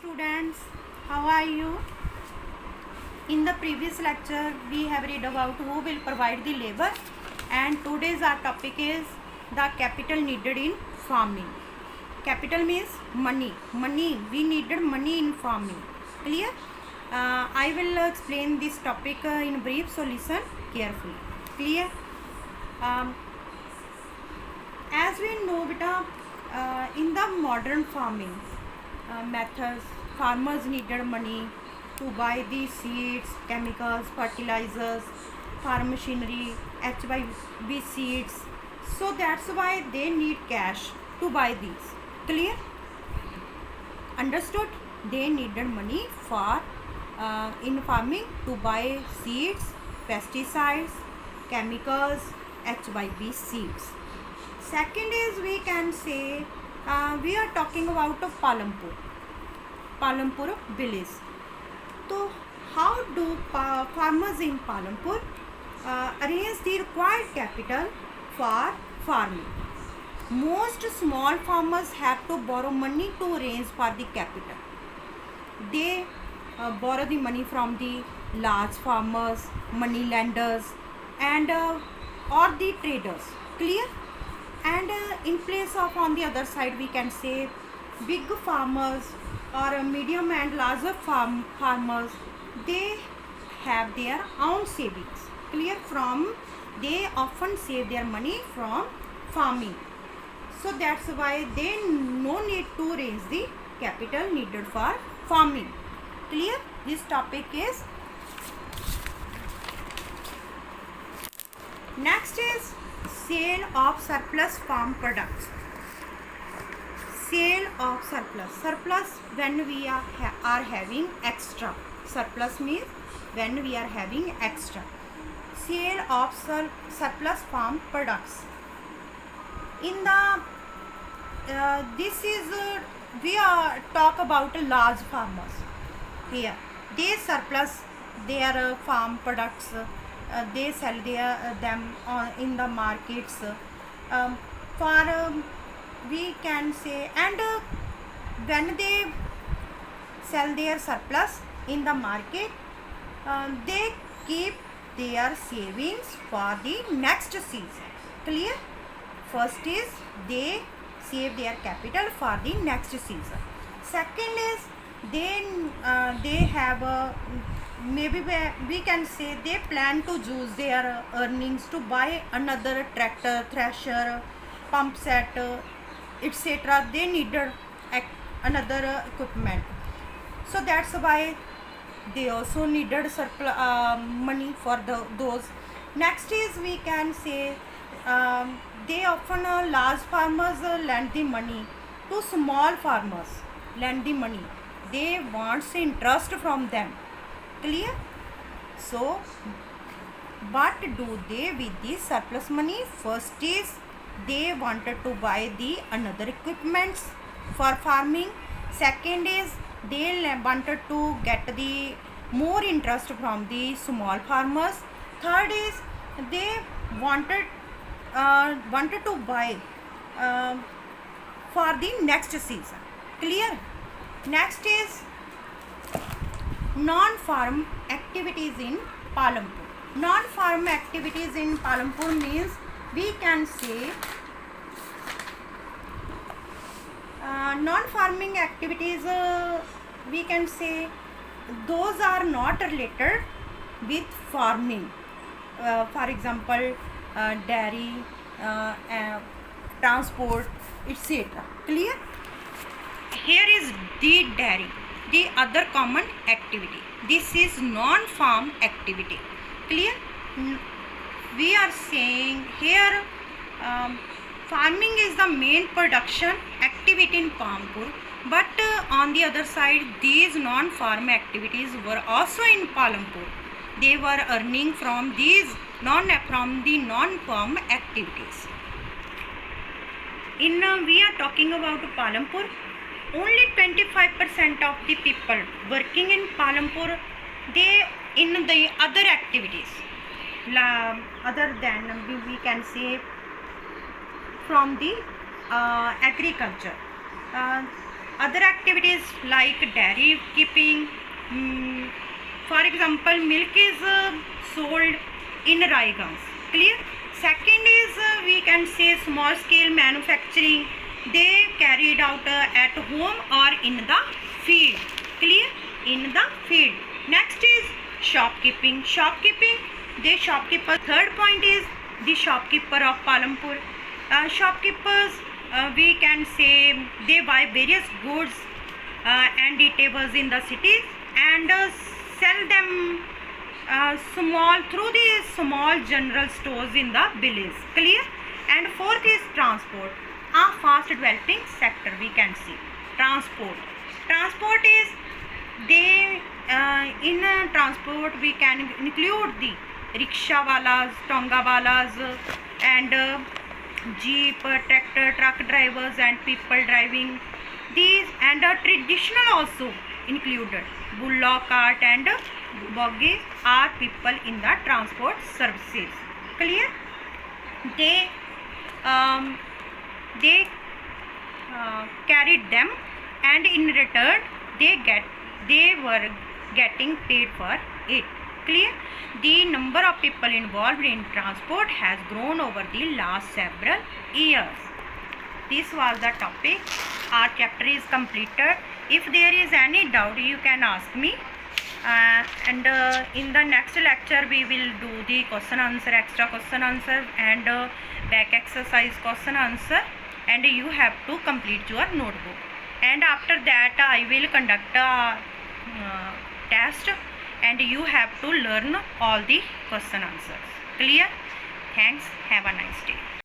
students, how are you? In the previous lecture we have read about who will provide the labor, and today's our topic is the capital needed in farming. Capital means money. We needed money in farming. Clear? I will explain this topic in brief, so listen carefully. Clear? um, as we know beta, in the modern farming methods, farmers needed money to buy the seeds, chemicals, fertilizers, farm machinery, HYB seeds. So that's why they need cash to buy these. Clear? Understood? They needed money for in farming to buy seeds, pesticides, chemicals, HYB seeds. Second is, we can say we are talking about Palampur village. So how do farmers in Palampur arrange the required capital for farming? Most small farmers have to borrow money to arrange for the capital. They borrow the money from the large farmers, money lenders, and or the traders. Clear? And in place of, on the other side, we can say big farmers or medium and larger farmers, they have their own savings. Clear? From they often save their money from farming. So that's why they no need to raise the capital needed for farming. Clear? This topic is. Next is sale of surplus farm products. Sale of surplus when we are having extra. Surplus means when we are having extra. Sale of surplus farm products. In the this is we are talk about large farmers here. They surplus their farm products. They sell them in the markets for we can say, and when they sell their surplus in the market, they keep their savings for the next season. Clear? First is they save their capital for the next season. Second is they have maybe we can say they plan to use their earnings to buy another tractor, thresher, pump set, etc. They needed another equipment. So that's why they also needed surplus money for those. Next is, we can say they often large farmers lend the money to small farmers. Lend the money. They want interest from them. Clear? So what do they with the surplus money? First is they wanted to buy the another equipments for farming. Second is they wanted to get the more interest from the small farmers. Third is they wanted to buy for the next season. Clear? Next is non-farm activities in Palampur. Non-farm activities in Palampur means, we can say non-farming activities, we can say those are not related with farming. For example, dairy, transport, etc. Clear? Here is the dairy, the other common activity. This is non-farm activity. Clear? We are saying here farming is the main production activity in Palampur, but on the other side, these non-farm activities were also in Palampur. They were earning from these from the non-farm activities. In we are talking about Palampur. Only 25% of the people working in Palampur, they in the other activities, other than we can say from the agriculture. Other activities like dairy keeping, for example milk is sold in Raigans. Clear? Second is we can say small scale manufacturing, they carried out at home or in the field. Clear? In the field. Next is shopkeeping. The shopkeeper. Third point is the shopkeeper of Palampur. Shopkeepers, we can say they buy various goods and eatables in the cities and sell them through the small general stores in the village. Clear? And fourth is transport, a fast developing sector. We can see transport is they in transport we can include the rickshaw walas, tonga walas, and jeep, tractor, truck drivers and people driving these, and traditional also included bullock cart and buggies are people in the transport services. Clear? They carried them, and in return they were getting paid for it. Clear? The number of people involved in transport has grown over the last several years. This was the topic. Our chapter is completed. If there is any doubt, you can ask me. And in the next lecture, we will do the question answer, extra question answer, and back exercise question answer. And you have to complete your notebook. And after that, I will conduct a test, and you have to learn all the question answers. Clear? Thanks. Have a nice day.